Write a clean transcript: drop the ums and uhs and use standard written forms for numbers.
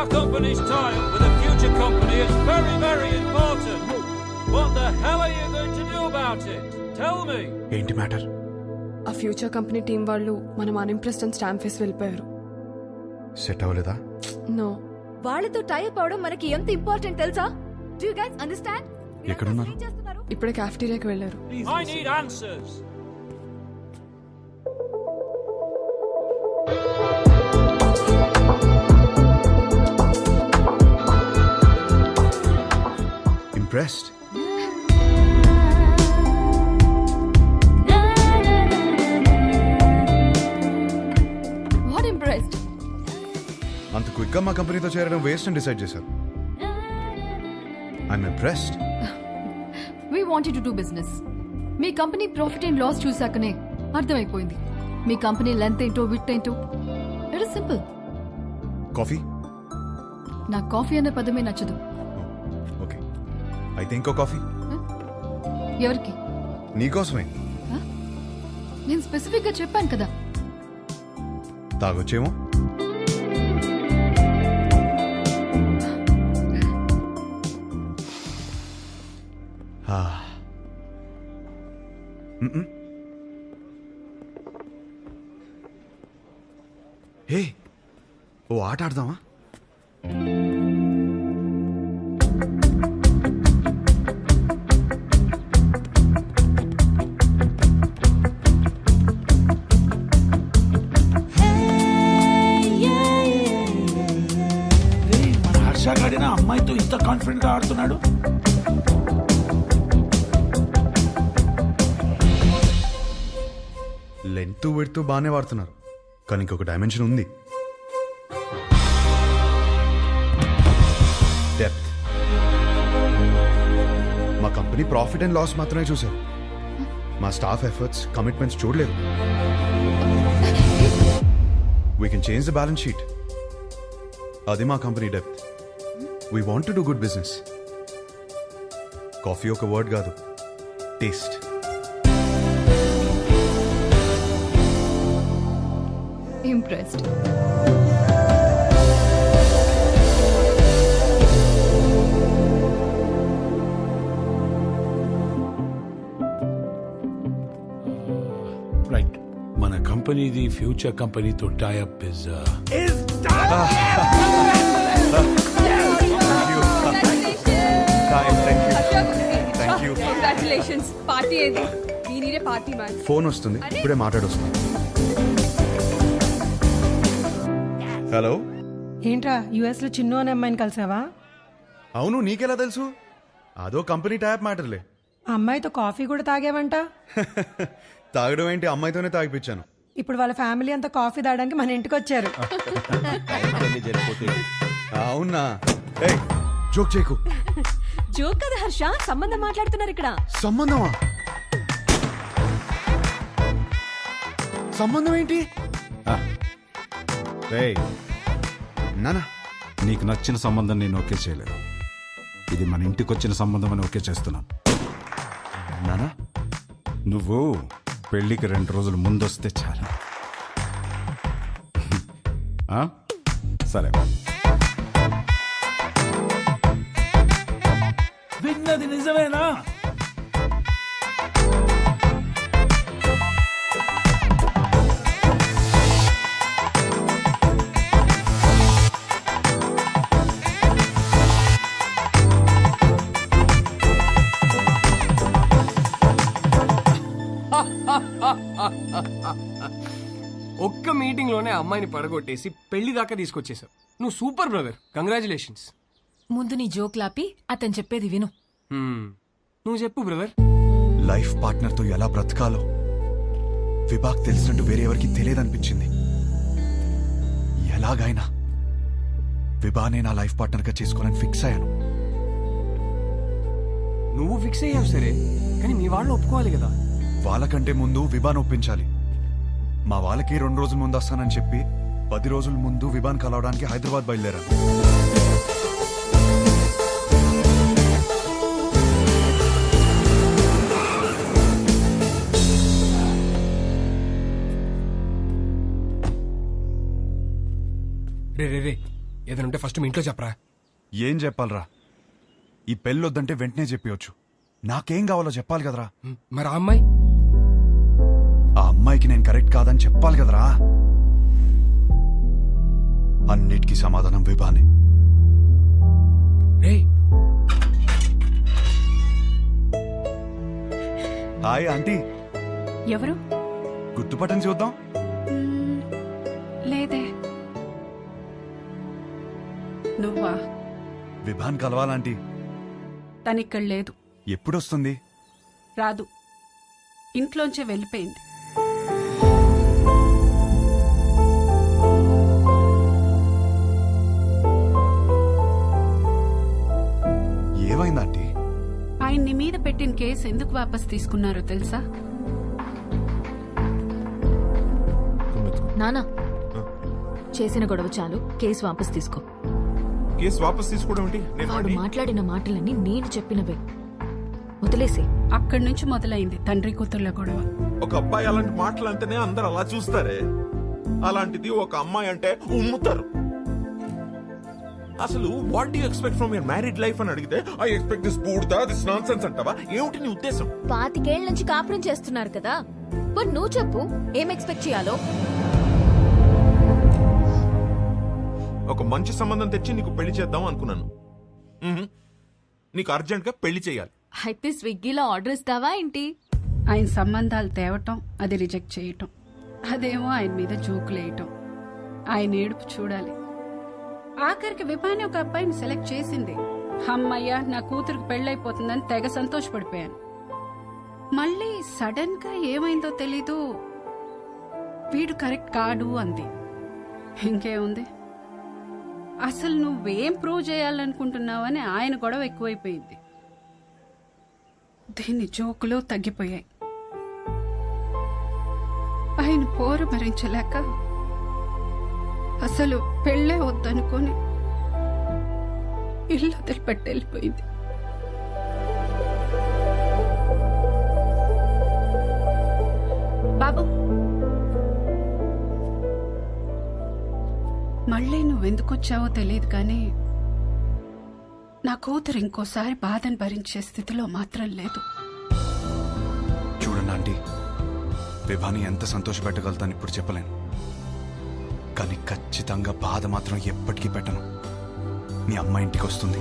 our company's tie-up with a future company is very, very important. What the hell are you going to do about it? Tell me. ఏంటి matter? ఆ future company team వాళ్ళు మనం అన్ఇంప్రెస్డ్ అని stamp వేసి వెళ్ళిపోయారు. Set అవ్వలేదా? No. వాళ్ళతో type అవడం మనకి ఎంత ఇంపార్టెంట్ తెలుసా? Do you guys understand? ఎక్కడున్నారు? ఇప్పుడే క్యాఫెటీరియాకి వెళ్ళారు. I need answers. Impressed? What impressed? అంత క్విక్గా మా కంపెనీతో చేరడం వేస్ట్ అని డిసైడ్ చేశారు. I'm impressed. We wanted to do business. మీ కంపెనీ ప్రాఫిట్ అండ్ లాస్ చూసాకనే అర్థమైపోయింది. మీ కంపెనీ లెంత్ ఏంటో విడ్త్ ఏంటో. It is simple. కాఫీ? నాకు కాఫీ అనే పదమే నచ్చదు. ఓకే, అయితే ఇంకో కాఫీ. ఎవరికి? నీకోసమే. నేను స్పెసిఫిక్ గా చెప్పాను కదా. తాగొచ్చేమో. హే, ఓ ఆట ఆడదామా? మన హర్షగాడిన అమ్మాయితో ఇంత కాన్ఫిడెంట్ గా ఆడుతున్నాడు. లెంత్ విడ్త్ బాగానే వాడుతున్నారు, కానీ ఇంకొక డైమెన్షన్ ఉంది. డెప్త్. మా కంపెనీ ప్రాఫిట్ అండ్ లాస్ మాత్రమే చూశారు. మా స్టాఫ్ ఎఫర్ట్స్, కమిట్మెంట్స్ చూడలేదు. We can change the balance sheet. అది మా company depth. We want to do good business. Coffee ఒక వర్డ్ కాదు, టేస్ట్. Impressed. రైట్, మన కంపెనీది ఫ్యూచర్ కంపెనీతో టైఅప్ ఇస్ కంగ్రాచులేషన్స్. పార్టీ ఏది? దీనినే పార్టీ మ్యాన్. ఫోన్ వస్తుంది, ఇప్పుడే మాట్లాడొస్తుంది. హలో. ఏంట్రా యుఎస్ లో చిన్ను అనే అమ్మాయిని కలిసావా? అవును, నీకెలా తెలుసు? అదో కంపెనీ ట్యాప్ మ్యాటర్లే. ఆ అమ్మాయితో కాఫీ కూడా తాగావంట. తాగడం ఏంటి, అమ్మాయితోనే తాగిపించాను. ఇప్పుడు వాళ్ళ ఫ్యామిలీ అంతా కాఫీ తాగడానికి మన ఇంటికి వచ్చారు. అవునా? ఏయ్, జోక్ చేయకు. జోక్ కదా హర్ష, సంబంధం మాట్లాడుతున్నారు ఇక్కడ. సంబంధమా? సంబంధం ఏంటి? నానా, నీకు నచ్చిన సంబంధం నేను ఓకే చేయలేదు. ఇది మన ఇంటికి వచ్చిన సంబంధం అని ఓకే చేస్తున్నాను. నానా, నువ్వు పెళ్లికి 2 రోజులు ముందొస్తే చాలు. సరే. విన్నది నిజమేనా? ఒక్క మీటింగ్ లోనే అమ్మాయిని పడగొట్టేసి పెళ్లి దాకా తీసుకొచ్చేసావు. నువ్వు సూపర్ బ్రదర్, కంగ్రాచులేషన్స్. ముందు నీ జోక్ లాపి అతను చెప్పేది విను. నువ్వు చెప్పు బ్రదర్. లైఫ్ పార్ట్నర్ తో ఎలా బ్రతకాలో విభాగ్ తెలిసినట్టు వేరే ఎవరికి తెలియదనిపించింది. ఎలాగైనా విభానే నా లైఫ్ పార్ట్నర్ గా చేసుకోవాలని ఫిక్స్ అయ్యాను. నువ్వు ఫిక్స్ అయ్యావు సరే, కానీ మీ వాళ్ళు ఒప్పుకోవాలి కదా. వాళ్ళకంటే ముందు విభాన్ ఒప్పించాలి. మా వాళ్ళకి 2 రోజుల ముందు వస్తానని చెప్పి 10 రోజుల ముందు విభాన్ కలవడానికి హైదరాబాద్ బయలుదేరాను. రే రే రే, ఏదైనా ఉంటే ఫస్ట్ మీ ఇంట్లో చెప్పరా. ఏం చెప్పాలరా? ఈ పెళ్ళొద్దంటే వెంటనే చెప్పవచ్చు. నాకేం కావాలో చెప్పాలి కదరా. మరి ఆ అమ్మాయి? ఆ అమ్మాయికి నేను కరెక్ట్ కాదని చెప్పాలి కదరా. అన్నిటికీ సమాధానం విభానే. రే హాయ్ ఆంటీ. ఎవరు? గుర్తుపట్టని చూద్దాం. లేదే. నువ్వా? విభాన్ కలవాలంటీ. తనిక్కడ లేదు. ఎప్పుడొస్తుంది? రాదు. ఇంట్లోంచే వెళ్ళిపోయింది. ఏమైందంటీ? ఆయన్ని మీద పెట్టిన కేసు ఎందుకు వాపస్ తీసుకున్నారో తెలుసా? నానా, చేసిన గొడవ చాలు, కేసు వాపస్ తీసుకో. కేసు వాపస్ తీసుకోవడం ఏంటి? వాడు మాట్లాడిన మాటలన్నీ నేను చెప్పినవే, వదిలేసే. అక్కడి నుంచి మొదలైంది తండ్రి కూతుర్ల గొడవ. ఒక అబ్బాయి అలాంటి మాటలు అంటేనే అందరు అలా చూస్తారే, అలాంటిది ఒక అమ్మాయి అంటే ఉమ్ముతారు. అసలు what do you expect from your married life అని అడిగితే ఐ ఎక్స్పెక్ట్ దిస్ బూడ్దా, దిస్ నాన్సెన్స్ అంటావా? ఏమిటి నీ ఉద్దేశం? 25 ఏళ్ల నుంచి కాపురం చేస్తున్నారు కదా, మరి నువ్వు చెప్పు ఏం ఎక్స్పెక్ట్ చేయాలో. ఒక మంచి సంబంధం తెచ్చి నీకు పెళ్లి చేద్దాం అనుకున్నాను. నీకు అర్జెంట్ గా పెళ్లి చేయాలి. అయితే స్విగ్గీలో ఆర్డర్ ఇస్తావా ఏంటి? ఆయన సంబంధాలు తేవటం, అది రిజెక్ట్ చేయటం, అదేమో ఆయన మీద జోకులేయటం. ఆయన ఏడుపు చూడాలి. ఆఖరికి విభాని ఒక అబ్బాయిని సెలెక్ట్ చేసింది. అమ్మయ్య, నా కూతురికి పెళ్ళైపోతుందని తెగ సంతోషపడిపోయాను. మళ్ళీ సడన్ గా ఏమైందో తెలీదు, వీడు కరెక్ట్ కాడు అంది. ఇంకేముంది, అసలు నువ్వేం ప్రూవ్ చేయాలనుకుంటున్నావని ఆయన గొడవ ఎక్కువైపోయింది. దీని జోకులు తగ్గిపోయాయి. ఆయన పోరు భరించలేక అసలు పెళ్ళే వద్దనుకొని ఇల్లు వదిలిపెట్టి వెళ్ళిపోయింది. బాబు, మళ్ళీ నువ్వెందుకొచ్చావో తెలియదు కానీ నా కూతురు ఇంకోసారి బాధను భరించే స్థితిలో మాత్రం లేదు. చూడండి ఆంటీ, విభాని ఎంత సంతోషపెట్టగలుగుతాను ఇప్పుడు చెప్పలేను, కానీ ఖచ్చితంగా బాధ మాత్రం ఎప్పటికీ పెట్టను. మీ అమ్మ ఇంటికి వస్తుంది.